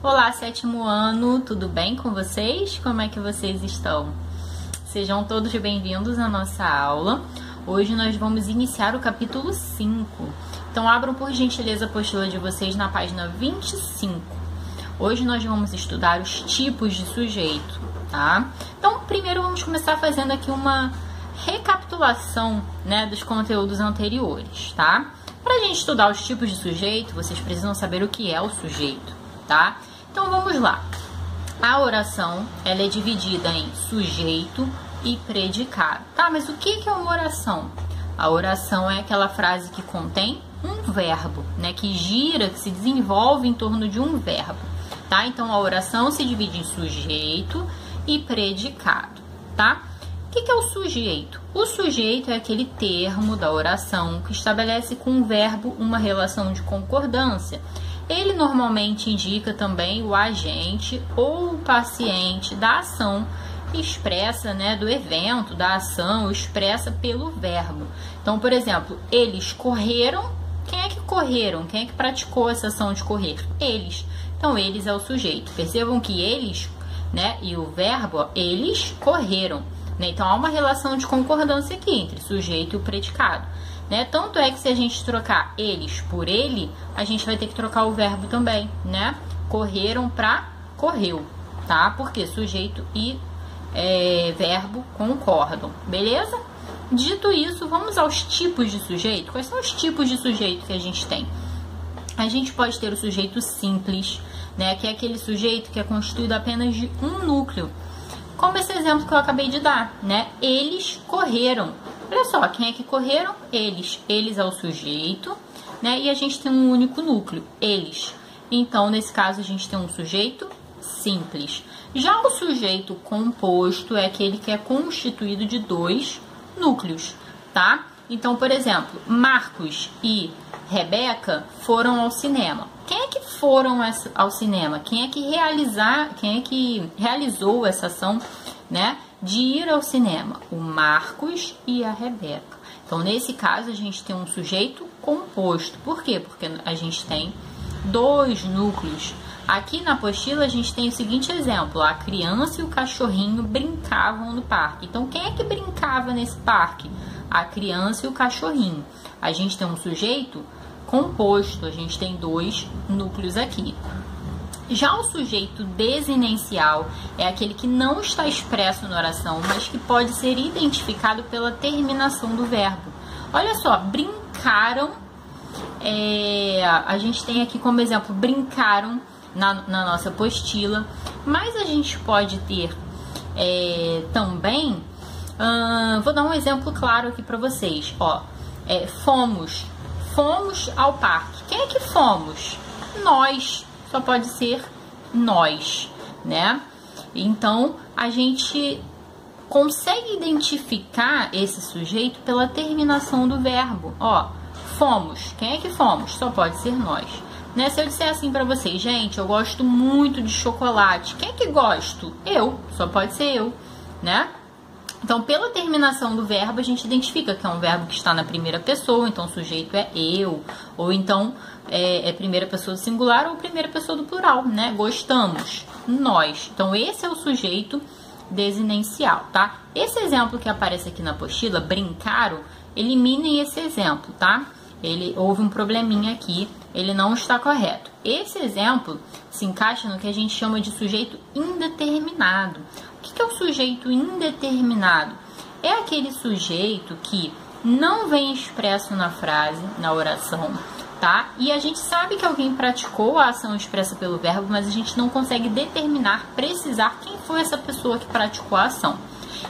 Olá, sétimo ano, tudo bem com vocês? Como é que vocês estão? Sejam todos bem-vindos à nossa aula. Hoje nós vamos iniciar o capítulo 5. Então abram por gentileza a apostila de vocês na página 25. Hoje nós vamos estudar os tipos de sujeito, tá? Então primeiro vamos começar fazendo aqui uma recapitulação, né, dos conteúdos anteriores, tá? Para a gente estudar os tipos de sujeito, vocês precisam saber o que é o sujeito, tá? Então vamos lá. A oração, ela é dividida em sujeito e predicado. Tá, mas o que é uma oração? A oração é aquela frase que contém um verbo, né, que gira, que se desenvolve em torno de um verbo, tá? Então a oração se divide em sujeito e predicado, tá? O que é o sujeito? O sujeito é aquele termo da oração que estabelece com o verbo uma relação de concordância. Ele normalmente indica também o agente ou o paciente da ação expressa, né, do evento, da ação expressa pelo verbo. Então, por exemplo, eles correram. Quem é que correram? Quem é que praticou essa ação de correr? Eles. Então, eles é o sujeito. Percebam que eles, né, e o verbo, ó, eles correram. Né? Então, há uma relação de concordância aqui entre sujeito e o predicado. Né? Tanto é que se a gente trocar eles por ele, a gente vai ter que trocar o verbo também, né? Correram para correu, tá? Porque sujeito e verbo concordam, beleza? Dito isso, vamos aos tipos de sujeito. Quais são os tipos de sujeito que a gente tem? A gente pode ter o sujeito simples, né? Que é aquele sujeito que é constituído apenas de um núcleo. Como esse exemplo que eu acabei de dar, né? Eles correram. Olha só, quem é que correram? Eles. Eles é o sujeito, né? E a gente tem um único núcleo, eles. Então, nesse caso, a gente tem um sujeito simples. Já o sujeito composto é aquele que é constituído de dois núcleos, tá? Então, por exemplo, Marcos e Rebeca foram ao cinema. Quem é que foram ao cinema? Quem é que realizou essa ação, né, de ir ao cinema? O Marcos e a Rebeca. Então, nesse caso, a gente tem um sujeito composto. Por quê? Porque a gente tem dois núcleos. Aqui na apostila, a gente tem o seguinte exemplo. A criança e o cachorrinho brincavam no parque. Então, quem é que brincava nesse parque? A criança e o cachorrinho. A gente tem um sujeito composto. A gente tem dois núcleos aqui. Já o sujeito desinencial é aquele que não está expresso na oração, mas que pode ser identificado pela terminação do verbo. Olha só, brincaram, a gente tem aqui como exemplo, brincaram na nossa apostila, mas a gente pode ter também, vou dar um exemplo claro aqui para vocês, ó, fomos ao parque. Quem é que fomos? Nós. Só pode ser nós, né? Então, a gente consegue identificar esse sujeito pela terminação do verbo. Ó, fomos. Quem é que fomos? Só pode ser nós. Né? Se eu disser assim pra vocês, gente, eu gosto muito de chocolate. Quem é que gosto? Eu. Só pode ser eu, né? Então, pela terminação do verbo, a gente identifica que é um verbo que está na primeira pessoa, então o sujeito é eu, ou então é primeira pessoa do singular ou primeira pessoa do plural, né? Gostamos, nós. Então, esse é o sujeito desinencial, tá? Esse exemplo que aparece aqui na apostila, brincaram, eliminem esse exemplo, tá? Houve um probleminha aqui, ele não está correto. Esse exemplo se encaixa no que a gente chama de sujeito indeterminado. O que é o sujeito indeterminado? É aquele sujeito que não vem expresso na frase, na oração, tá? E a gente sabe que alguém praticou a ação expressa pelo verbo, mas a gente não consegue determinar, precisar quem foi essa pessoa que praticou a ação.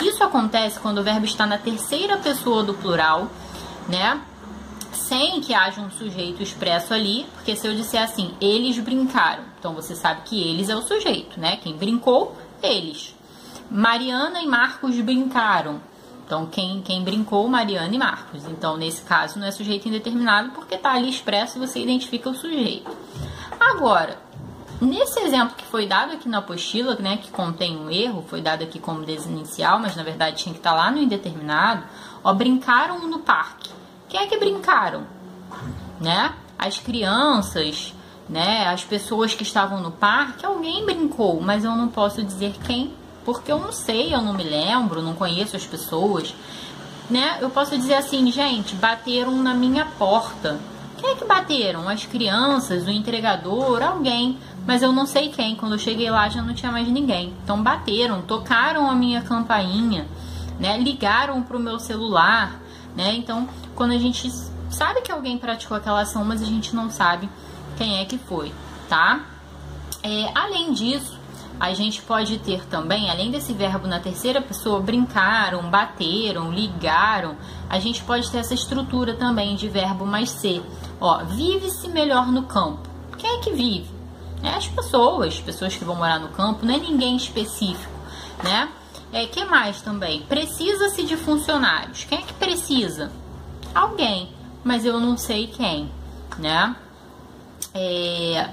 Isso acontece quando o verbo está na terceira pessoa do plural, né? Sem que haja um sujeito expresso ali, porque se eu disser assim, eles brincaram, então você sabe que eles é o sujeito, né? Quem brincou, eles. Mariana e Marcos brincaram. Então, quem brincou, Mariana e Marcos. Então, nesse caso, não é sujeito indeterminado, porque está ali expresso e você identifica o sujeito. Agora, nesse exemplo que foi dado aqui na apostila, né, que contém um erro, foi dado aqui como desinicial, mas na verdade tinha que estar lá no indeterminado, ó, brincaram no parque. Quem é que brincaram? Né? As crianças né? As pessoas que estavam no parque, alguém brincou, mas eu não posso dizer quem, porque eu não sei, eu não me lembro, não conheço as pessoas, né? Eu posso dizer assim, gente, bateram na minha porta. Quem é que bateram? As crianças, o entregador, alguém, mas eu não sei quem. Quando eu cheguei lá já não tinha mais ninguém. Então bateram, tocaram a minha campainha, né? Ligaram pro meu celular, né? Então, quando a gente sabe que alguém praticou aquela ação, mas a gente não sabe quem é que foi, tá? Além disso, a gente pode ter também, além desse verbo na terceira pessoa, brincaram, bateram, ligaram, a gente pode ter essa estrutura também de verbo mais ser. Ó, vive-se melhor no campo. Quem é que vive? As pessoas que vão morar no campo, não é ninguém específico, né? Que mais também? Precisa-se de funcionários. Quem é que precisa? Alguém, mas eu não sei quem, né?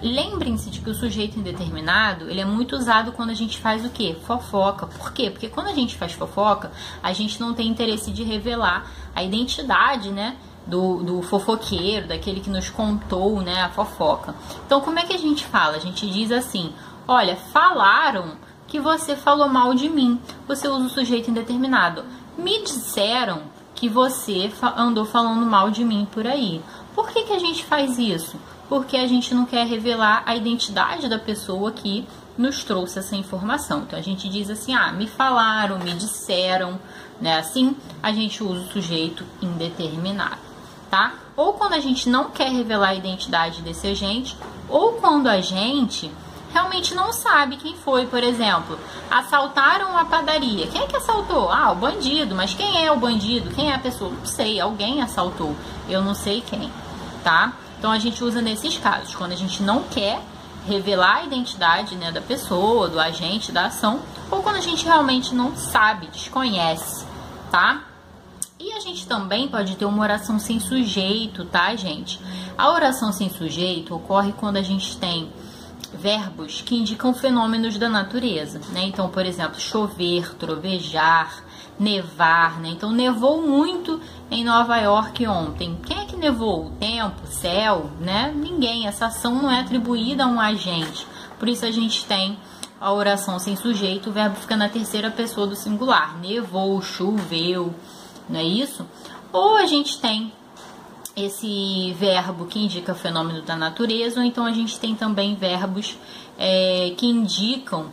Lembrem-se de que o sujeito indeterminado, ele é muito usado quando a gente faz o quê? Fofoca. Por quê? Porque quando a gente faz fofoca, a gente não tem interesse de revelar a identidade, né, do fofoqueiro, daquele que nos contou, né, a fofoca. Então, como é que a gente fala? A gente diz assim, olha, falaram que você falou mal de mim. Você usa o sujeito indeterminado. Me disseram que você andou falando mal de mim por aí. Por que a gente faz isso? Porque a gente não quer revelar a identidade da pessoa que nos trouxe essa informação. Então, a gente diz assim, me falaram, me disseram, né? Assim, a gente usa o sujeito indeterminado, tá? Ou quando a gente não quer revelar a identidade desse agente, ou quando a gente realmente não sabe quem foi. Por exemplo, assaltaram a padaria. Quem é que assaltou? O bandido. Mas quem é o bandido? Quem é a pessoa? Não sei, alguém assaltou. Eu não sei quem, tá? Então, a gente usa nesses casos, quando a gente não quer revelar a identidade, né, da pessoa, do agente, da ação, ou quando a gente realmente não sabe, desconhece, tá? E a gente também pode ter uma oração sem sujeito, tá, gente? A oração sem sujeito ocorre quando a gente tem verbos que indicam fenômenos da natureza, né? Então, por exemplo, chover, trovejar, nevar, né? Então, nevou muito em Nova York ontem. Quem é que nevou? O tempo, céu, né? Ninguém. Essa ação não é atribuída a um agente. Por isso a gente tem a oração sem sujeito, o verbo fica na terceira pessoa do singular. Nevou, choveu, não é isso? Ou a gente tem esse verbo que indica fenômeno da natureza, ou então a gente tem também verbos que indicam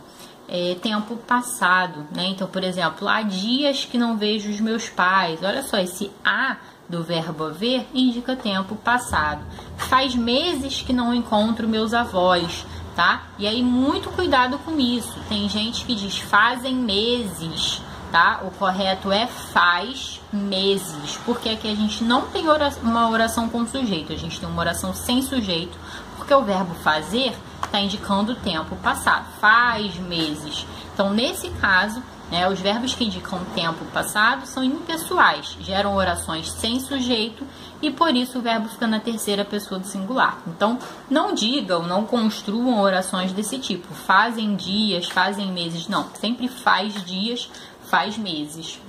tempo passado, né? Então, por exemplo, há dias que não vejo os meus pais. Olha só, esse há do verbo haver indica tempo passado. Faz meses que não encontro meus avós, tá? E aí, muito cuidado com isso. Tem gente que diz fazem meses, tá? O correto é faz meses, porque aqui a gente não tem uma oração com sujeito, a gente tem uma oração sem sujeito, porque o verbo fazer está indicando o tempo passado, faz meses. Então, nesse caso, né, os verbos que indicam tempo passado são impessoais, geram orações sem sujeito e por isso o verbo fica na terceira pessoa do singular. Então, não digam, não construam orações desse tipo, fazem dias, fazem meses, não, sempre faz dias, faz meses,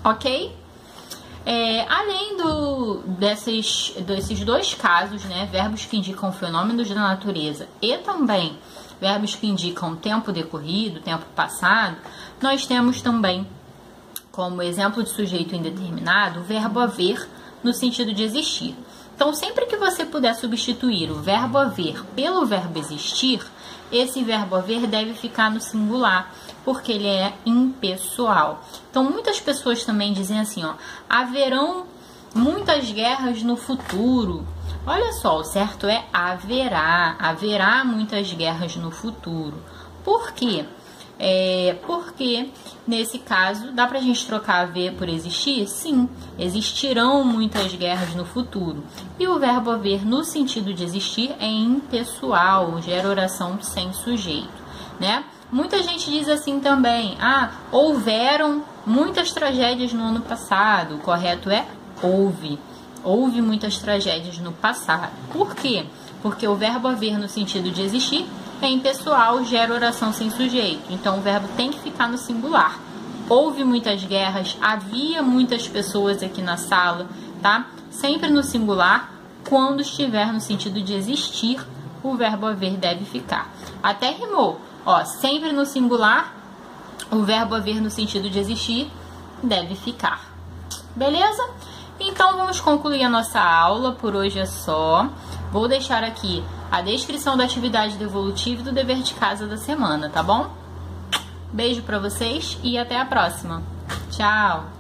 ok? Além desses dois casos, né, verbos que indicam fenômenos da natureza e também verbos que indicam tempo decorrido, tempo passado, nós temos também, como exemplo de sujeito indeterminado, o verbo haver no sentido de existir. Então, sempre que você puder substituir o verbo haver pelo verbo existir, esse verbo haver deve ficar no singular, porque ele é impessoal. Então, muitas pessoas também dizem assim, haverão muitas guerras no futuro. Olha só, o certo é haverá muitas guerras no futuro. Por quê? Porque, nesse caso, dá pra gente trocar haver por existir? Sim, existirão muitas guerras no futuro. E o verbo haver, no sentido de existir, é impessoal, gera oração sem sujeito, né? Muita gente diz assim também, houveram muitas tragédias no ano passado. O correto é houve. Houve muitas tragédias no passado. Por quê? Porque o verbo haver no sentido de existir é impessoal, gera oração sem sujeito. Então, o verbo tem que ficar no singular. Houve muitas guerras, havia muitas pessoas aqui na sala, tá? Sempre no singular, quando estiver no sentido de existir o verbo haver deve ficar. Até rimou. Ó, sempre no singular, o verbo haver no sentido de existir deve ficar. Beleza? Então vamos concluir a nossa aula. Por hoje é só. Vou deixar aqui a descrição da atividade do evolutivo e do dever de casa da semana, tá bom? Beijo pra vocês e até a próxima. Tchau!